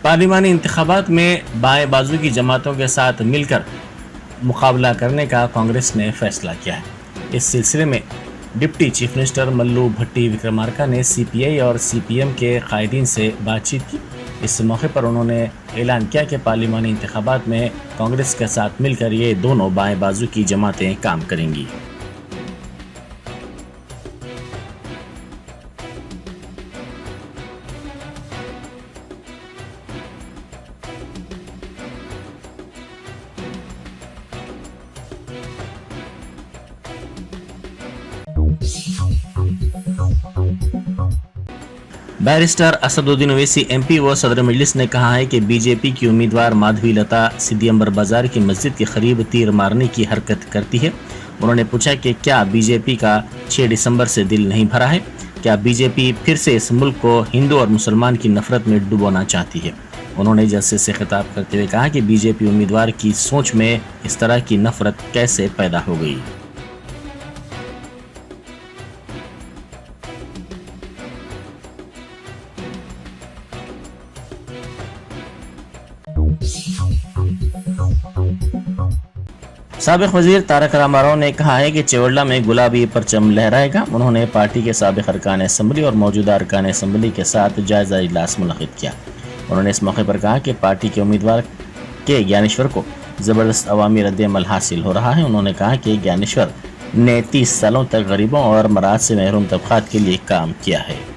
पार्लिमानी इंतखाबात में बाएं बाजू की जमातों के साथ मिलकर मुकाबला करने का कांग्रेस ने फैसला किया है। इस सिलसिले में डिप्टी चीफ मिनिस्टर मल्लू भट्टी विक्रमार्का ने सीपीआई और सीपीएम के कायदीन से बातचीत की। इस मौके पर उन्होंने ऐलान किया कि पार्लिमानी इंतखाबात में कांग्रेस के साथ मिलकर ये दोनों बाएं बाजू की जमातें काम करेंगी। बैरिस्टर असदुद्दीन ओवैसी एमपी व सदर मजलिस ने कहा है कि बीजेपी की उम्मीदवार माधवी लता सिद्दी अंबर बाजार की मस्जिद के करीब तीर मारने की हरकत करती है। उन्होंने पूछा कि क्या बीजेपी का 6 दिसंबर से दिल नहीं भरा है? क्या बीजेपी फिर से इस मुल्क को हिंदू और मुसलमान की नफरत में डुबोना चाहती है? उन्होंने जलसे से खिताब करते हुए कहा कि बीजेपी उम्मीदवार की सोच में इस तरह की नफरत कैसे पैदा हो गई। साबिक वजीर तारक रामाराव ने कहा है कि चेवल्ला में गुलाबी परचम लहराएगा। उन्होंने पार्टी के साबिक अरकान असेंबली और मौजूदा अरकान असेंबली के साथ जायजा इजलास मुनक़िद किया। उन्होंने इस मौके पर कहा कि पार्टी के उम्मीदवार के ज्ञानेश्वर को ज़बरदस्त अवामी रद्द-ए-अमल हासिल हो रहा है। उन्होंने कहा कि ज्ञानेश्वर ने 30 सालों तक गरीबों और मराद से महरूम तबक़ात के लिए काम किया है।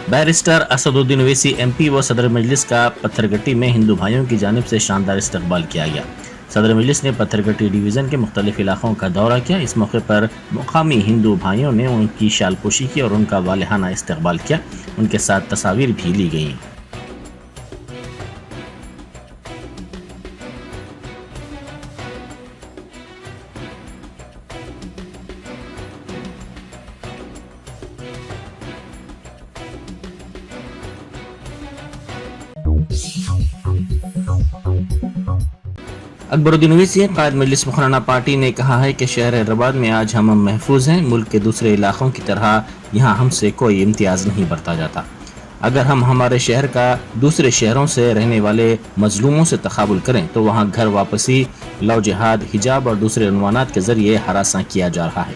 बैरिस्टर असदुद्दीन ओवैसी एमपी व सदर मजलिस का पत्थरगट्टी में हिंदू भाइयों की जानिब से शानदार इस्तकबाल किया गया। सदर मजलिस ने पत्थरगट्टी डिवीज़न के मुख्तलिफ इलाकों का दौरा किया। इस मौके पर मुकामी हिंदू भाइयों ने उनकी शालपोशी की और उनका वालिहाना इस्तकबाल किया। उनके साथ तस्वीर भी ली गई। अकबरुद्दीन ओवैसी कायद मजलिस मुखराना पार्टी ने कहा है कि शहर हैदराबाद में आज हम महफूज हैं। मुल्क के दूसरे इलाकों की तरह यहाँ हमसे कोई इम्तियाज़ नहीं बरता जाता। अगर हम हमारे शहर का दूसरे शहरों से रहने वाले मजलूमों से तकाबुल करें तो वहाँ घर वापसी, लव जिहाद, हिजाब और दूसरे उन्वानात के जरिए हरासा किया जा रहा है।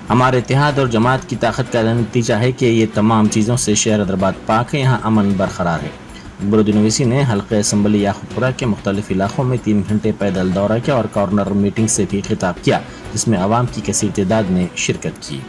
हमारे इत्तेहाद और जमात की ताकत का नतीजा है कि ये तमाम चीज़ों से शहर हैदराबाद पाक है, यहाँ अमन बरकरार है। अकबरुद्दीन ओवैसी ने हल्के असम्बली याकूबपुरा के मुख्तलिफ इलाकों में 3 घंटे पैदल दौरा किया और कॉर्नर मीटिंग से भी खिताब किया, जिसमें आवाम की कसीर तादाद ने शिरकत की।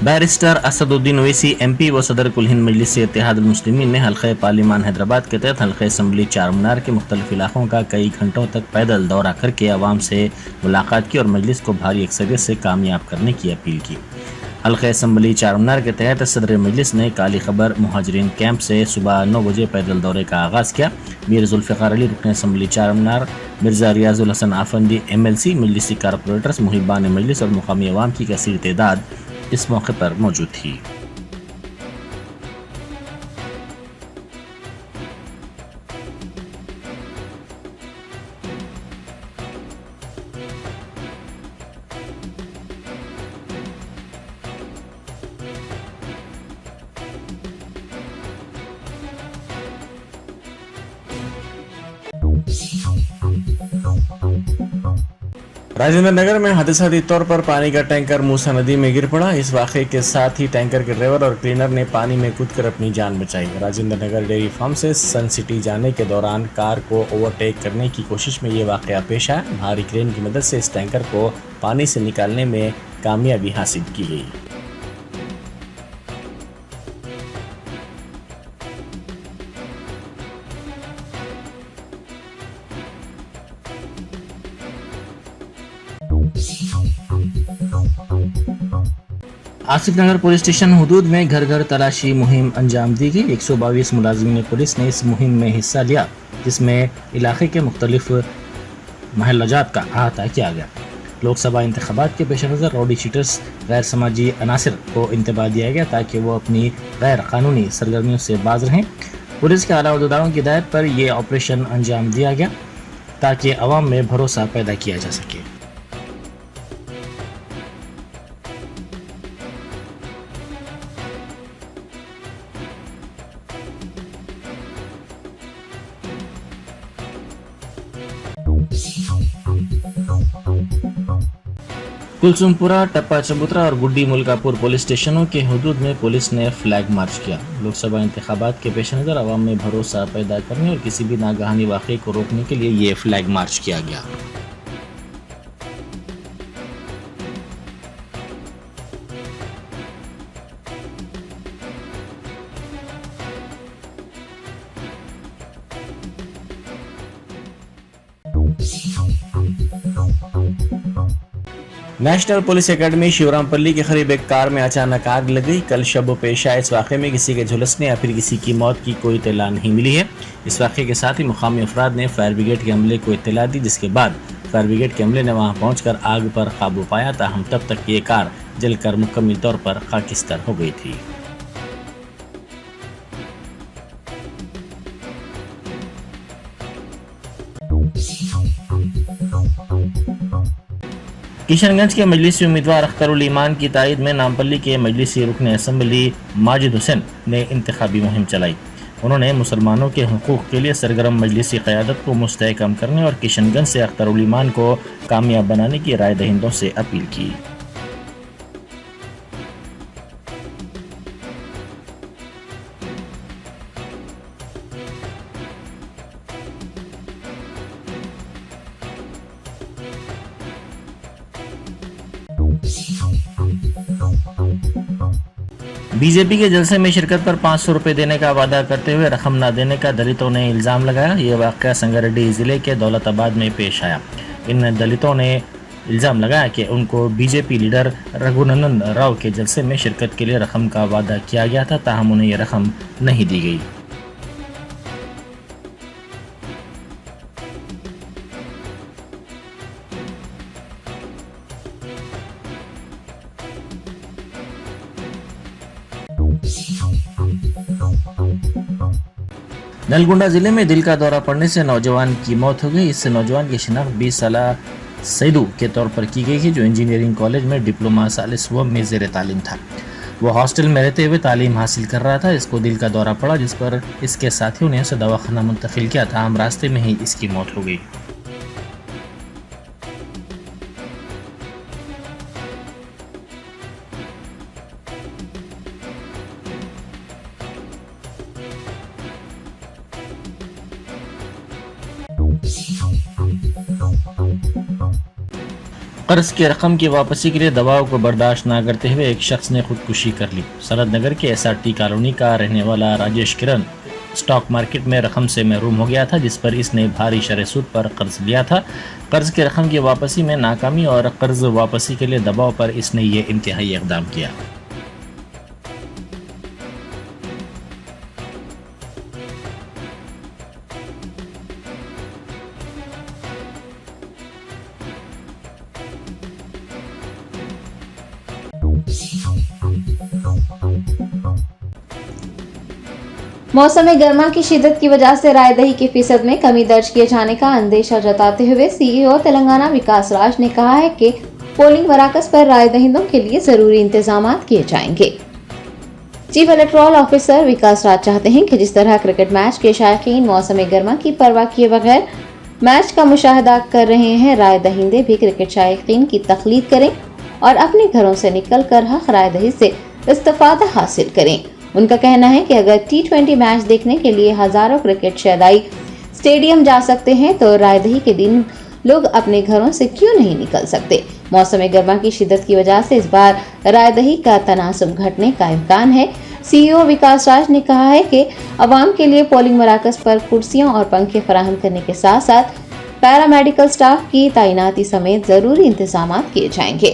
बैरिस्टर असदुद्दीन ओवैसी एमपी व सदर कुल हिंद मजलिस इत्तेहाद मुस्लिमीन ने हल्के पार्लिमान हैदराबाद के तहत हल्के असम्बली चार मीनार के मुख्तलिफ इलाकों का कई घंटों तक पैदल दौरा करके आवाम से मुलाकात की और मजलिस को भारी अक्सरियत से कामयाब करने की अपील की। हल्के असम्बली चार मीनार के तहत सदर मजलिस ने काली खबर मुहाजिरीन कैंप से सुबह 9 बजे पैदल दौरे का आगाज़ किया। मीर जुल्फ़िकार अली रुकन असम्बली चार मीनार, मिर्ज़ा रियाजुल हसन आफंदी MLC, मजलिसी कारपोरेटर्स, मुहिबान मजलिस और मुकामी अवाम की कसीर तादाद इस मौके पर मौजूद थी। राजेंद्र नगर में हादसाती तौर पर पानी का टैंकर मूसा नदी में गिर पड़ा। इस वाक़े के साथ ही टैंकर के ड्राइवर और क्लीनर ने पानी में कूदकर अपनी जान बचाई। राजेंद्र नगर डेयरी फार्म से सन सिटी जाने के दौरान कार को ओवरटेक करने की कोशिश में ये वाक़या पेश आया। भारी क्रेन की मदद से इस टैंकर को पानी से निकालने में कामयाबी हासिल की गई। आसिफ नगर पुलिस स्टेशन हुदूद में घर घर तलाशी मुहिम अंजाम दी गई। 122 मुलाजिमीन पुलिस ने इस मुहिम में हिस्सा लिया, जिसमें इलाके के मुख्तलिफ महल्लाजात का अहाता किया गया। लोकसभा इंतखाबात के पेश नज़र रॉडी शीटर्स गैर समाजी अनासर को इंतबाह दिया गया ताकि वो अपनी गैर कानूनी सरगर्मियों से बाज रहें। पुलिस के आला अहदेदारों की हिदायत पर यह ऑपरेशन अंजाम दिया गया ताकि अवाम में भरोसा पैदा किया जा सके। कुलसुमपुरा, टप्पा चबूतरा और गुड्डी मुल्कापुर पुलिस स्टेशनों के हुदूद में पुलिस ने फ्लैग मार्च किया। लोकसभा इंतखाबात के पेश नज़र अवाम में भरोसा पैदा करने और किसी भी नागहानी वाक़े को रोकने के लिए ये फ्लैग मार्च किया गया। नेशनल पुलिस एकेडमी शिवरामपल्ली के करीब एक कार में अचानक आग लग गई। कल शब पेशा इस वाक़े में किसी के झुलसने या फिर किसी की मौत की कोई इत्तला नहीं मिली है। इस वाक़े के साथ ही मुकामी अफराद ने फायर ब्रिगेड के अमले को इत्तला दी, जिसके बाद फायर ब्रिगेड के अमले ने वहां पहुंचकर आग पर काबू पाया। ताहम तब तक ये कार जलकर मुकम्मल तौर पर खाकिस्तर हो गई थी। किशनगंज के मजलिसी उम्मीदवार अख्तरुल ईमान की तायद में नामपल्ली के मजलिसी रुकन असम्बली माजिद हुसैन ने इंतखाबी मुहिम चलाई। उन्होंने मुसलमानों के हुकूक के लिए सरगर्म मजलिसी क़यादत को मुस्तहकम करने और किशनगंज से अख्तरुल ईमान को कामयाब बनाने की राय दहिंदों से अपील की। बीजेपी के जलसे में शिरकत पर 500 रुपए देने का वादा करते हुए रकम न देने का दलितों ने इल्ज़ाम लगाया। ये वाक़या संगारेड्डी ज़िले के दौलताबाद में पेश आया। इन दलितों ने इल्ज़ाम लगाया कि उनको बीजेपी लीडर रघुनंदन राव के जलसे में शिरकत के लिए रकम का वादा किया गया था, ताहम उन्हें यह रकम नहीं दी गई। नलगुंडा जिले में दिल का दौरा पड़ने से नौजवान की मौत हो गई। इस नौजवान की शिनाख्त 20 साल सैदू के तौर पर की गई थी, जो इंजीनियरिंग कॉलेज में डिप्लोमा साल स्वम में ज़ेर तालीम था। वो हॉस्टल में रहते हुए तालीम हासिल कर रहा था। इसको दिल का दौरा पड़ा, जिस पर इसके साथियों ने उसे दवाखाना मुंतकिल किया था। हम रास्ते में ही इसकी मौत हो गई। कर्ज की रकम की वापसी के लिए दबाव को बर्दाश्त न करते हुए एक शख्स ने खुदकुशी कर ली। सरहद नगर के SRT कॉलोनी का रहने वाला राजेश किरण स्टॉक मार्केट में रकम से महरूम हो गया था, जिस पर इसने भारी शरह सूद पर कर्ज लिया था। कर्ज की रकम की वापसी में नाकामी और कर्ज वापसी के लिए दबाव पर इसने ये इंतहाई इक़दाम किया। मौसम गर्मा की शिद्दत की वजह से रायदही के फीसद में कमी दर्ज किए जाने का अंदेशा जताते हुए CEO तेलंगाना विकास राज ने कहा है कि पोलिंग मराकज पर राय दहिंदों के लिए जरूरी इंतजाम किए जाएंगे। चीफ इलेक्टोरल ऑफिसर विकास राज चाहते हैं कि जिस तरह क्रिकेट मैच के शायकीन मौसम गर्मा की परवाह किए बगैर मैच का मुशाहिदा कर रहे हैं, राय दहिंदे भी क्रिकेट शायकीन की तकलीद करें और अपने घरों से निकल कर हक राय दही से इस्तेफादा हासिल करें। उनका कहना है कि अगर T20 मैच देखने के लिए हजारों क्रिकेट शैदाई स्टेडियम जा सकते हैं तो रायदही के दिन लोग अपने घरों से क्यों नहीं निकल सकते। मौसम गर्मा की शिद्दत की वजह से इस बार रायदही का तनासब घटने का इम्कान है। CEO विकास राज ने कहा है कि अवाम के लिए पोलिंग मराकज पर कुर्सियां और पंखे फराहम करने के साथ साथ पैरामेडिकल स्टाफ की तैनाती समेत जरूरी इंतजाम किए जाएंगे।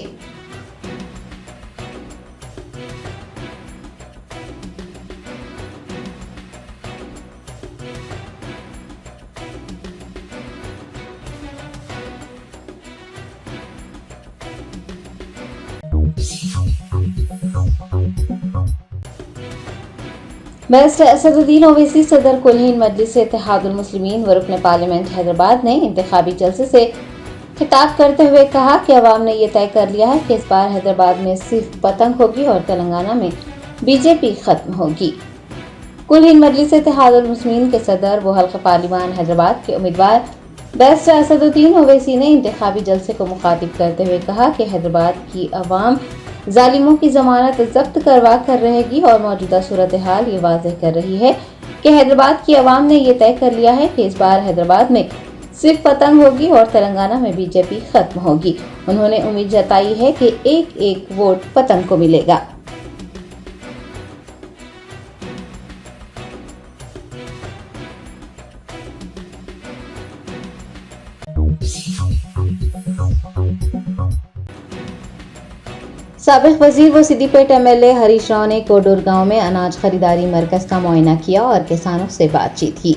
बैरिस्टर असदुद्दीन ओवैसी सदर कुल हिंद मजलिस इत्तेहादुल मुस्लिमीन व रुकन पार्लियामेंट हैदराबाद ने इंतखाबी जलसे से खिताब करते हुए कहा कि अवाम ने यह तय कर लिया है कि इस बार हैदराबाद में सिर्फ पतंग होगी और तेलंगाना में बीजेपी खत्म होगी। कुल हिंद मजलिस इत्तेहादुल मुस्लिमीन के सदर व हल्का पार्लिमान हैदराबाद के उम्मीदवार बैरिस्टर असदुद्दीन ओवैसी ने इंतखाबी जलसे को मुखातिब करते हुए कहा कि हैदराबाद की अवाम जालिमों की जमानत जब्त करवा कर रहेगी और मौजूदा सूरत हाल ये वाज़ेह कर रही है कि हैदराबाद की अवाम ने ये तय कर लिया है कि इस बार हैदराबाद में सिर्फ पतंग होगी और तेलंगाना में बीजेपी खत्म होगी। उन्होंने उम्मीद जताई है कि एक एक वोट पतंग को मिलेगा। साबिक वजीर व सिद्दीपेट एमएलए हरीश राव ने कोडूर गांव में अनाज खरीदारी मरकज का मुआयना किया और किसानों से बातचीत की।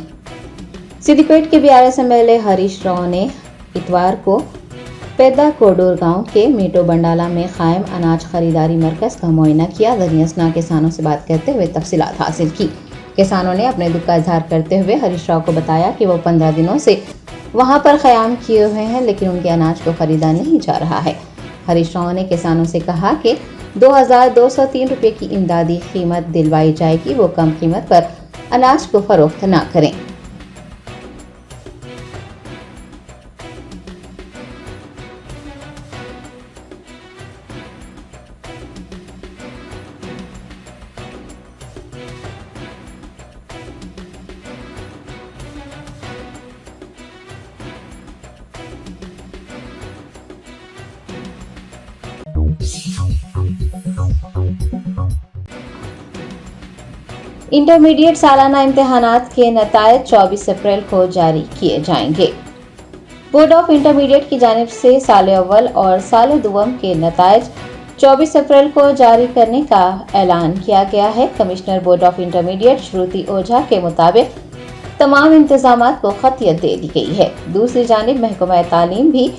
सिद्दीपेट के बीआरएस एमएलए हरीश राव ने इतवार को पैदा कोडूर गांव के मीटो बंडाला में कायम अनाज खरीदारी मरकज का मुआयना किया। दरियासना किसानों से बात करते हुए तफसीलात हासिल की। किसानों ने अपने दुख का इजहार करते हुए हरीश राव को बताया कि वो 15 दिनों से वहां पर क़याम किए हुए हैं, लेकिन उनके अनाज को खरीदा नहीं जा रहा है। हरीश राव ने किसानों से कहा कि 2203 रुपये की इमदादी कीमत दिलवाई जाएगी, वो कम कीमत पर अनाज को फरोख्त न करें। इंटरमीडिएट सालाना इम्तिहानात के नतायज 24 अप्रैल को जारी किए जाएंगे। बोर्ड ऑफ इंटरमीडिएट की जानिब से साल अव्वल और साल दुवम के नतायज 24 अप्रैल को जारी करने का ऐलान किया गया है। कमिश्नर बोर्ड ऑफ इंटरमीडिएट श्रुति ओझा के मुताबिक तमाम इंतजामात को खतियत दे दी गई है। दूसरी जानिब महकमा तालीम भी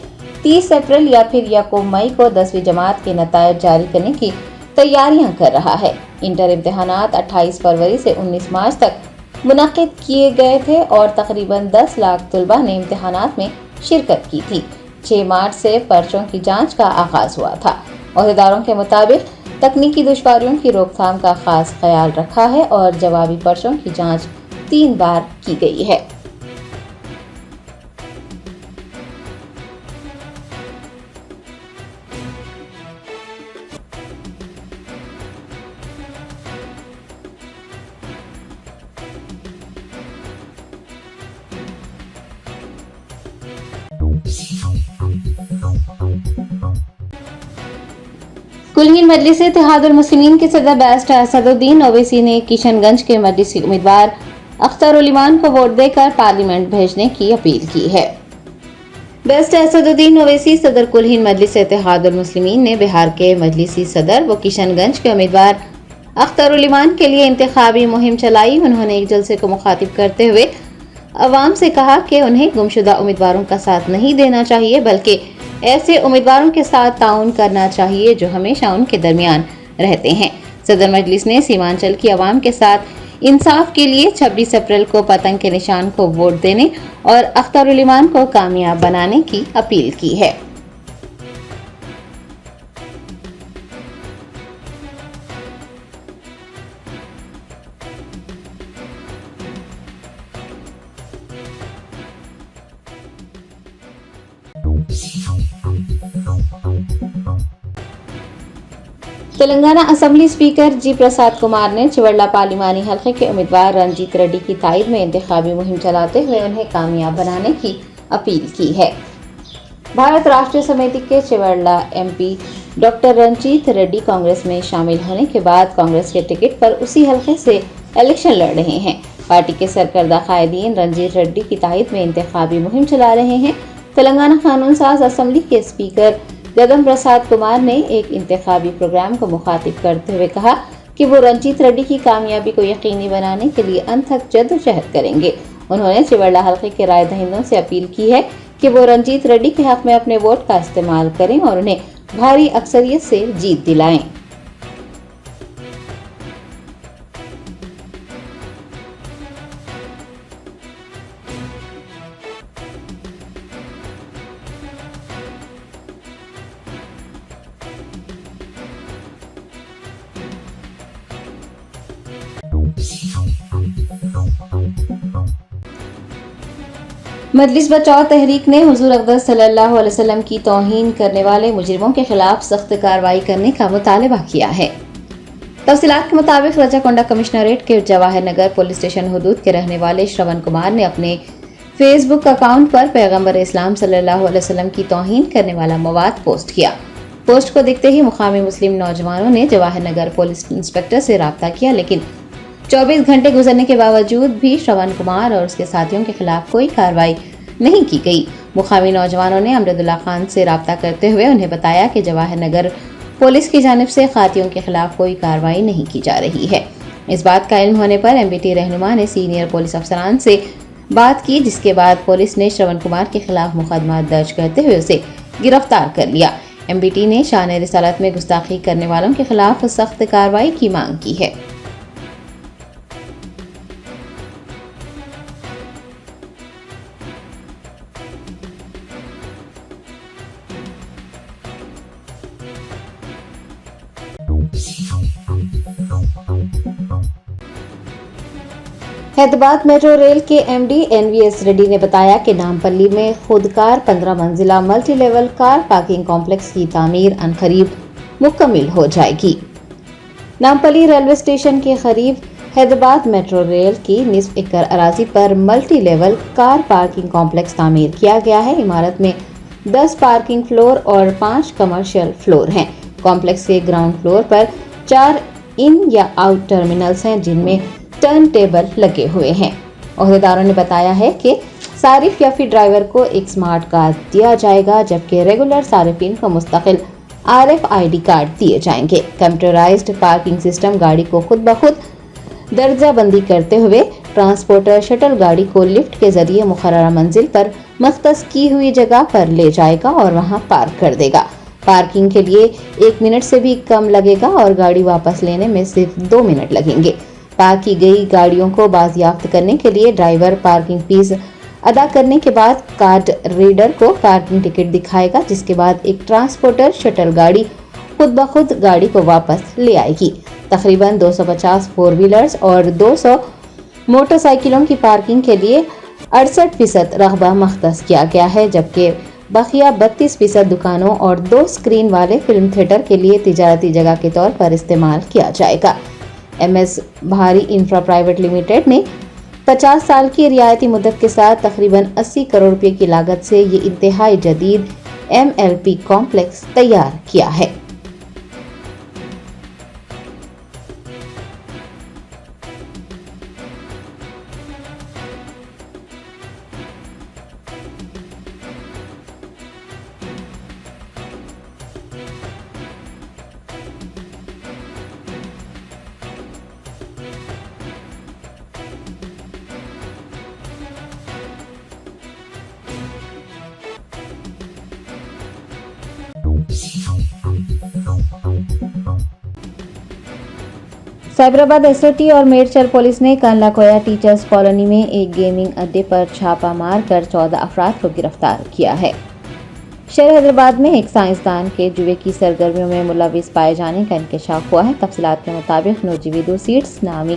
30 अप्रैल या फिर यकम मई को 10वीं जमात के नतायज जारी करने की तैयारियां कर रहा है। इंटर इम्तिहानात 28 फरवरी से 19 मार्च तक मुनक्किद किए गए थे और तकरीबन 10 लाख तलबा ने इम्तिहानात में शिरकत की थी। 6 मार्च से पर्चों की जांच का आगाज हुआ था। अहदेदारों के मुताबिक तकनीकी दुश्वारियों की रोकथाम का खास ख्याल रखा है और जवाबी पर्चों की जांच 3 बार की गई है। कुल हिंद मजलिस इत्तेहादुल मुस्लिमीन के सदर बैरिस्टर असदुद्दीन ओवैसी ने किशनगंज के मजलिसी उम्मीदवार अख्तर उल ईमान को वोट देकर पार्लियामेंट भेजने की अपील की है। बैरिस्टर असदुद्दीन ओवैसी सदर कुल हिंद मजलिस इत्तेहादुल मुस्लिमीन ने बिहार के मजलिसी सदर व किशनगंज के उम्मीदवार अख्तर उल ईमान के लिए इंतखाबी मुहिम चलाई। उन्होंने एक जलसे को मुखातिब करते हुए अवाम से कहा कि उन्हें गुमशुदा उम्मीदवारों का साथ नहीं देना चाहिए, बल्कि ऐसे उम्मीदवारों के साथ ताउन करना चाहिए जो हमेशा उनके दरमियान रहते हैं। सदर मजलिस ने सीमांचल की आवाम के साथ इंसाफ के लिए 26 अप्रैल को पतंग के निशान को वोट देने और अख्तर उल ईमान को कामयाब बनाने की अपील की है। तेलंगाना असेंबली स्पीकर जी प्रसाद कुमार ने चिवड़ला पार्लिमानी हल्के के उम्मीदवार रंजीत रेड्डी की तायद में इंतखाबी मुहिम चलाते हुए उन्हें कामयाब बनाने की अपील की है। भारत राष्ट्रीय समिति के चिवड़ला एमपी डॉक्टर रंजीत रेड्डी कांग्रेस में शामिल होने के बाद कांग्रेस के टिकट पर उसी हल्के से इलेक्शन लड़ रहे हैं। पार्टी के सरकर्दा कायदीन रंजीत रेड्डी की तायद में इंतखाबी मुहिम चला रहे हैं। तेलंगाना कानून साज असेंबली के स्पीकर गदम प्रसाद कुमार ने एक इंतखाबी प्रोग्राम को मुखातिब करते हुए कहा कि वो रंजीत रेड्डी की कामयाबी को यकीनी बनाने के लिए अनथक जद्दोजहद करेंगे। उन्होंने चिवरला हल्के के राय दहिंदों से अपील की है कि वो रंजीत रेड्डी के हक में अपने वोट का इस्तेमाल करें और उन्हें भारी अक्सरियत से जीत दिलाएं। मजलिस बचाओ तहरीक ने हुजूर अक़दस सल्लल्लाहु अलैहि वसल्लम की तौहीन करने वाले मुजरिमों के खिलाफ सख्त कार्रवाई करने का मुतालबा किया है। तफसीलात के मुताबिक रजाकोंडा कमिश्नरेट के जवाहर नगर पुलिस स्टेशन हुदूद के रहने वाले श्रवण कुमार ने अपने फेसबुक अकाउंट पर पैगंबर इस्लाम सल्लल्लाहु अलैहि वसल्लम की तौहीन करने वाला मवाद पोस्ट किया। पोस्ट को देखते ही मुकामी मुस्लिम नौजवानों ने जवाहर नगर पुलिस इंस्पेक्टर से राब्ता किया, लेकिन 24 घंटे गुजरने के बावजूद भी श्रवण कुमार और उसके साथियों के खिलाफ कोई कार्रवाई नहीं की गई। मुकामी नौजवानों ने अमजदुल्ला खान से राब्ता करते हुए उन्हें बताया कि जवाहर नगर पुलिस की जानिब से खातियों के खिलाफ कोई कार्रवाई नहीं की जा रही है। इस बात का इल्म होने पर MBT रहनुमा ने सीनियर पुलिस अफसरान से बात की, जिसके बाद पुलिस ने श्रवण कुमार के खिलाफ मुकदमा दर्ज करते हुए उसे गिरफ्तार कर लिया। MBT ने शान रिसालत में गुस्ताखी करने वालों के खिलाफ सख्त कार्रवाई की मांग की है। हैदराबाद मेट्रो रेल के MD NVS रेड्डी ने बताया कि नामपल्ली में खुदकार 15 मंजिला multi level car parking complex की तामीर अनकरीब मुकम्मल हो जाएगी। नामपल्ली रेलवे स्टेशन के करीब हैदराबाद मेट्रो रेल की निस्फ एकड़ अराजी पर multi level car parking complex तामीर किया गया है। इमारत में 10 पार्किंग फ्लोर और 5 कमर्शियल फ्लोर हैं। कॉम्प्लेक्स के ग्राउंड फ्लोर पर 4 इन या आउट टर्मिनल्स हैं, जिनमें टर्न टेबल लगे हुए हैं। ओहदेदारों ने बताया है कि सारिफ या फिर ड्राइवर को एक स्मार्ट कार्ड दिया जाएगा, जबकि रेगुलर सारिफिन को मुस्तकिल RFID कार्ड दिए जाएंगे। कंप्यूटराइज्ड पार्किंग सिस्टम गाड़ी को खुद ब खुद दर्जा बंदी करते हुए ट्रांसपोर्टर शटल गाड़ी को लिफ्ट के जरिए मुकर्ररा मंजिल पर मख्तस की हुई जगह पर ले जाएगा और वहां पार्क कर देगा। पार्किंग के लिए 1 मिनट से भी कम लगेगा और गाड़ी वापस लेने में सिर्फ 2 मिनट लगेंगे। पार्क की गई गाड़ियों को बाजियाफ्त करने के लिए ड्राइवर पार्किंग फीस अदा करने के बाद कार्ड रीडर को पार्किंग टिकट दिखाएगा, जिसके बाद एक ट्रांसपोर्टर शटल गाड़ी खुद ब खुद गाड़ी को वापस ले आएगी। तकरीबन 250 फोर व्हीलर्स और 200 मोटरसाइकिलों की पार्किंग के लिए 68% रकबा मख्तस किया गया है, जबकि बकिया 32% दुकानों और 2 स्क्रीन वाले फिल्म थिएटर के लिए तिजारती जगह के तौर पर इस्तेमाल किया जाएगा। MS भारी इंफ्रा प्राइवेट लिमिटेड ने 50 साल की रियायती मुद्दत के साथ तकरीबन 80 करोड़ रुपए की लागत से ये इंतहाई जदीद MLP कॉम्प्लेक्स तैयार किया है। साइबराबाद SOT और मेडचल पुलिस ने कानलाकोया टीचर्स कॉलोनी में एक गेमिंग अड्डे पर छापा मारकर 14 अफराद को गिरफ्तार किया है। शहर हैदराबाद में एक साइंसदान के जुए की सरगर्मियों में मुलविस पाए जाने का इंकशाफ हुआ है। तफसीलात के मुताबिक नोजीविदो सीड्स नामी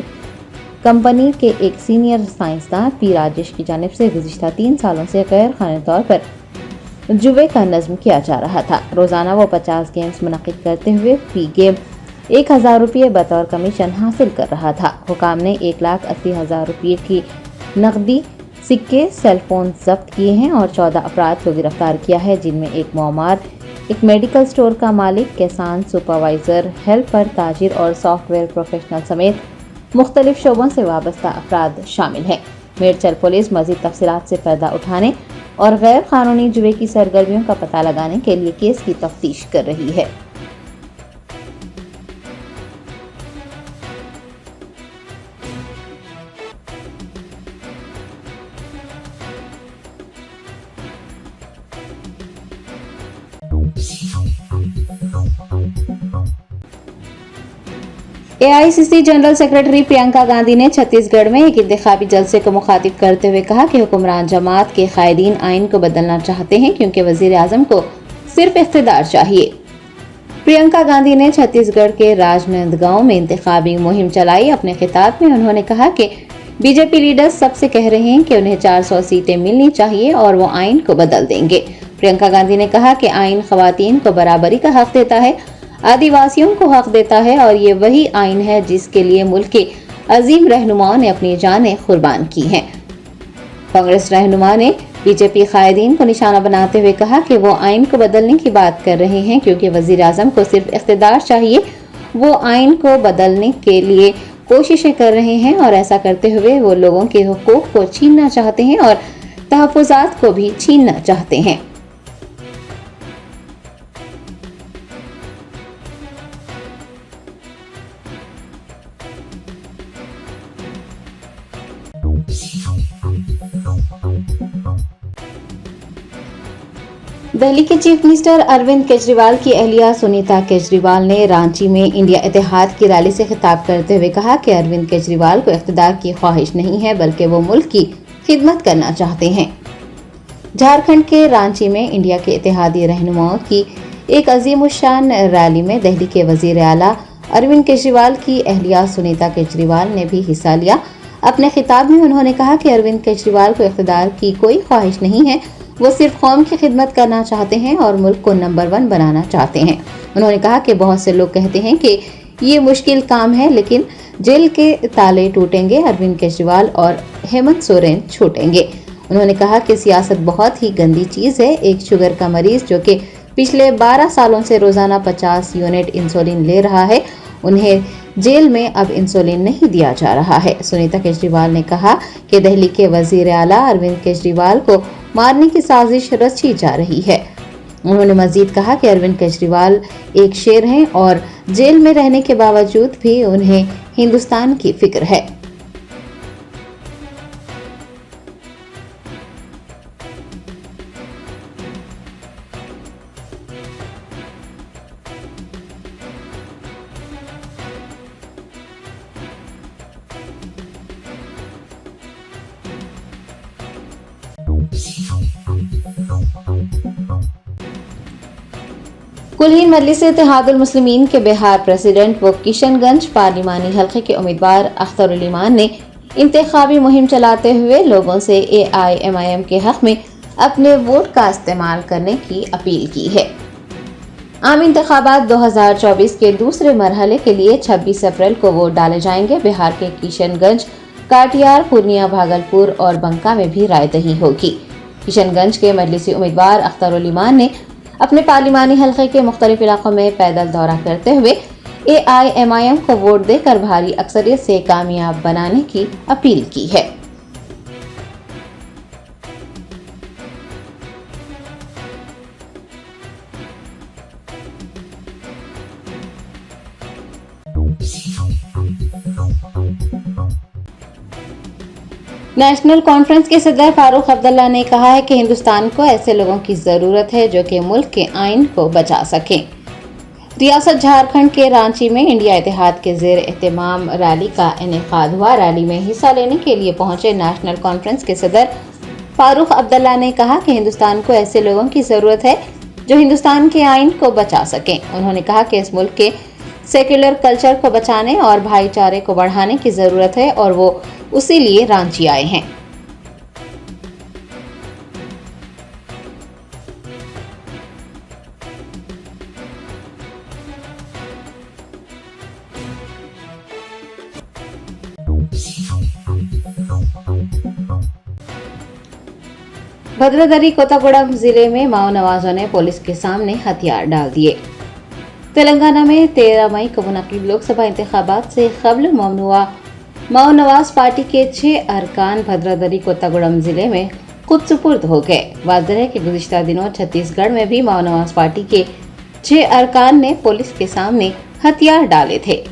कंपनी के एक सीनियर साइंसदान P राजेश की जानिब से गुज़िश्ता 3 सालों से गैर कानूनी तौर पर जुए का नज़्म किया जा रहा था। रोजाना वो 50 गेम्स मुनक़िद करते हुए फी गेम 1000 रुपये बतौर कमीशन हासिल कर रहा था। हुकाम ने 1,80,000 रुपये की नकदी, सिक्के, सेलफोन जब्त किए हैं और 14 अफराद को गिरफ्तार किया है, जिनमें एक मौमार, एक मेडिकल स्टोर का मालिक, किसान सुपरवाइजर, हेल्पर, ताजिर और सॉफ्टवेयर प्रोफेशनल समेत मुख्तलिफ शोबों से वाबस्ता अफराद शामिल हैं। मेडचल पुलिस मजीद तफसीलात से पर्दा उठाने और गैर कानूनी जुए की सरगर्मियों का पता लगाने के लिए केस की तफ्तीश कर रही है। AICC general secretary Priyanka Gandhi ने छत्तीसगढ़ में एक इंतखाबी जलसे को मुखातिब करते हुए कहा कि हुक्मरान जमात के कायदीन आइन को बदलना चाहते हैं क्योंकि वजीर आजम को सिर्फ इख्तिदार चाहिए। प्रियंका गांधी ने छत्तीसगढ़ के राजनांदगांव में इंतखाबी मुहिम चलाई। अपने खिताब में उन्होंने कहा कि बीजेपी लीडर्स सबसे कह रहे हैं कि उन्हें 400 सीटें मिलनी चाहिए और वो आइन को बदल देंगे। प्रियंका गांधी ने कहा कि आइन खवातीन को बराबरी का हक देता है, आदिवासियों को हक देता है और ये वही आइन है जिसके लिए मुल्क के अजीम रहनुमाओं ने अपनी जानें कुर्बान की हैं। कांग्रेस रहनुमा ने बीजेपी कायदीन को निशाना बनाते हुए कहा कि वो आइन को बदलने की बात कर रहे हैं क्योंकि वजीर आजम को सिर्फ इख्तिदार चाहिए। वो आइन को बदलने के लिए कोशिशें कर रहे हैं और ऐसा करते हुए वो लोगों के हुकूक को छीनना चाहते हैं और तहफ़्फ़ुज़ात को भी छीनना चाहते हैं। दिल्ली के चीफ मिनिस्टर अरविंद केजरीवाल की अहलिया सुनीता केजरीवाल ने रांची में इंडिया इत्तेहाद की रैली से खिताब करते हुए कहा कि अरविंद केजरीवाल को इख्तिदार की ख्वाहिश नहीं है बल्कि वो मुल्क की खिदमत करना चाहते हैं। झारखंड के रांची में इंडिया के इत्तेहादी रहनुमाओं की एक अजीमुशान रैली में दिल्ली के वजीर आला अरविंद केजरीवाल की अहलिया सुनीता केजरीवाल ने भी हिस्सा लिया। अपने खिताब में उन्होंने कहा कि अरविंद केजरीवाल को इख्तिदार की कोई ख्वाहिश नहीं है, वो सिर्फ कौम की खिदमत करना चाहते हैं और मुल्क को नंबर 1 बनाना चाहते हैं। उन्होंने कहा कि बहुत से लोग कहते हैं कि ये मुश्किल काम है लेकिन जेल के ताले टूटेंगे, अरविंद केजरीवाल और हेमंत सोरेन छूटेंगे। उन्होंने कहा कि सियासत बहुत ही गंदी चीज है। एक शुगर का मरीज जो कि पिछले 12 सालों से रोजाना 50 यूनिट इंसुलिन ले रहा है, उन्हें जेल में अब इंसुलिन नहीं दिया जा रहा है। सुनीता केजरीवाल ने कहा कि दिल्ली के वजीर आला अरविंद केजरीवाल को मारने की साजिश रची जा रही है। उन्होंने मजीद कहा कि अरविंद केजरीवाल एक शेर हैं और जेल में रहने के बावजूद भी उन्हें हिंदुस्तान की फिक्र है। कुलहीन मजलिस इत्तेहादुल मुस्लिमीन के बिहार प्रेसिडेंट व किशनगंज पार्लिमानी हल्के के उम्मीदवार अख्तर उल ईमान ने इंतखाबी मुहिम चलाते हुए लोगों से AIMIM के हक में अपने वोट का इस्तेमाल करने की अपील की है। आम इंतखाबात 2024 के दूसरे मरहले के लिए 26 अप्रैल को वोट डाले जाएंगे। बिहार के किशनगंज, काटियार, पूर्णिया, भागलपुर और बंका में भी रायदही होगी। किशनगंज के मजलिसी उम्मीदवार अख्तर उल ईमान ने अपने पार्लिमानी हल्के के मुख्तलिफ इलाकों में पैदल दौरा करते हुए AIMIM को वोट देकर भारी अक्सरियत से कामयाब बनाने की अपील की है। नेशनल कॉन्फ्रेंस के सदर फारूक अब्दुल्ला ने कहा है कि हिंदुस्तान को ऐसे लोगों की जरूरत है जो कि मुल्क के आइन को बचा सकें। रियासत झारखंड के रांची में इंडिया इत्तेहाद के जेर एहतमाम रैली का इनेकाद हुआ। रैली में हिस्सा लेने के लिए पहुंचे नेशनल कॉन्फ्रेंस के सदर फारूक अब्दुल्ला ने कहा कि हिंदुस्तान को ऐसे लोगों की जरूरत है जो हिंदुस्तान के आइन को बचा सकें। उन्होंने कहा कि इस मुल्क के सेक्युलर कल्चर को बचाने और भाईचारे को बढ़ाने की जरूरत है और वो उसी लिए रांची आए हैं। भद्रादरी कोत्तागुड़म जिले में माओ नवाजों ने पुलिस के सामने हथियार डाल दिए। तेलंगाना में 13 मई को मुनक़िद लोकसभा इंतखाबात से क़ब्ल ममनुआ माओ नवाज पार्टी के 6 अरकान भद्रादरी कोत्तागुड़म जिले में खुद सुपुर्द हो गए। वाज़ेह है कि गुज़िश्ता दिनों छत्तीसगढ़ में भी माओ नवाज पार्टी के 6 अरकान ने पुलिस के सामने हथियार डाले थे।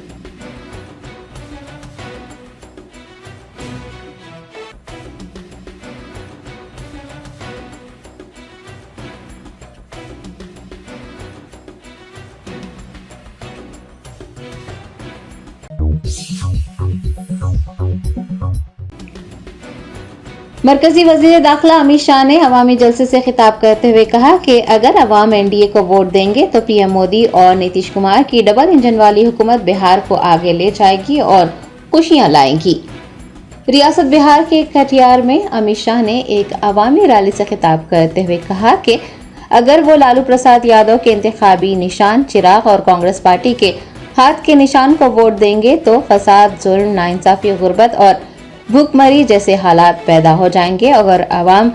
मरकजी वजीर दाखिला अमित शाह ने अवामी जलसे से खिताब करते हुए कहा कि अगर अवाम एनडीए को वोट देंगे तो पीएम मोदी और नीतीश कुमार की डबल इंजन वाली हुकूमत बिहार को आगे ले जाएगी और खुशियां लाएगी। रियासत बिहार के कटिहार में अमित शाह ने एक अवामी रैली से खिताब करते हुए कहा कि अगर वो लालू प्रसाद यादव के इंतखाबी निशान चिराग और कांग्रेस पार्टी के हाथ के निशान को वोट देंगे तो फसाद, जुल्म, नाइंसाफी, गुर्बत और भूखमरी जैसे हालात पैदा हो जाएंगे। अगर अवाम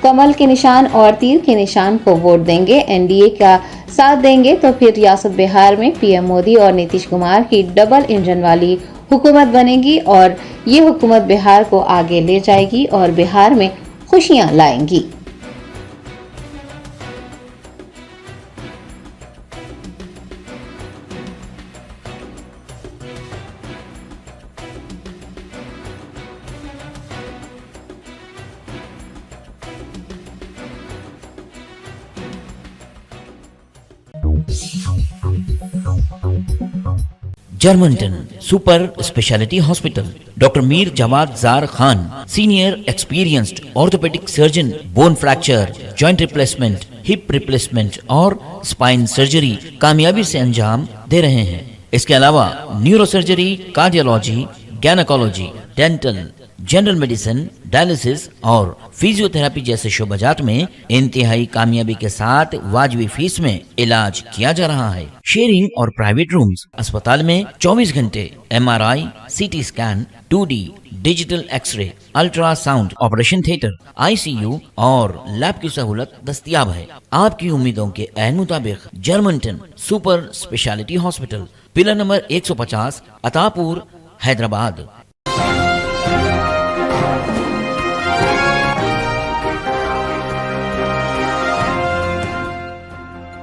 कमल के निशान और तीर के निशान को वोट देंगे, एनडीए का साथ देंगे तो फिर रियासत बिहार में पीएम मोदी और नीतीश कुमार की डबल इंजन वाली हुकूमत बनेगी और ये हुकूमत बिहार को आगे ले जाएगी और बिहार में खुशियां लाएंगी। जर्मनटन super speciality hospital, doctor Mir Jawad Zar Khan, senior experienced orthopaedic surgeon, bone fracture, joint replacement, hip replacement और स्पाइन सर्जरी कामयाबी से अंजाम दे रहे हैं। इसके अलावा neuro surgery, cardiology, gynaecology, dental, general medicine, dialysis और फिजियोथेरेपी जैसे शोबाजात में इंतहाई कामयाबी के साथ वाजिबी फीस में इलाज किया जा रहा है। शेयरिंग और प्राइवेट रूम्स, अस्पताल में 24 घंटे MRI, CT scan, 2D digital x ray, ultrasound, operation theatre, ICU और लैब की सहूलत दस्तयाब है। आपकी उम्मीदों के ऐन मुताबिक Germanten super speciality hospital, pillar number 150, Attapur, Hyderabad.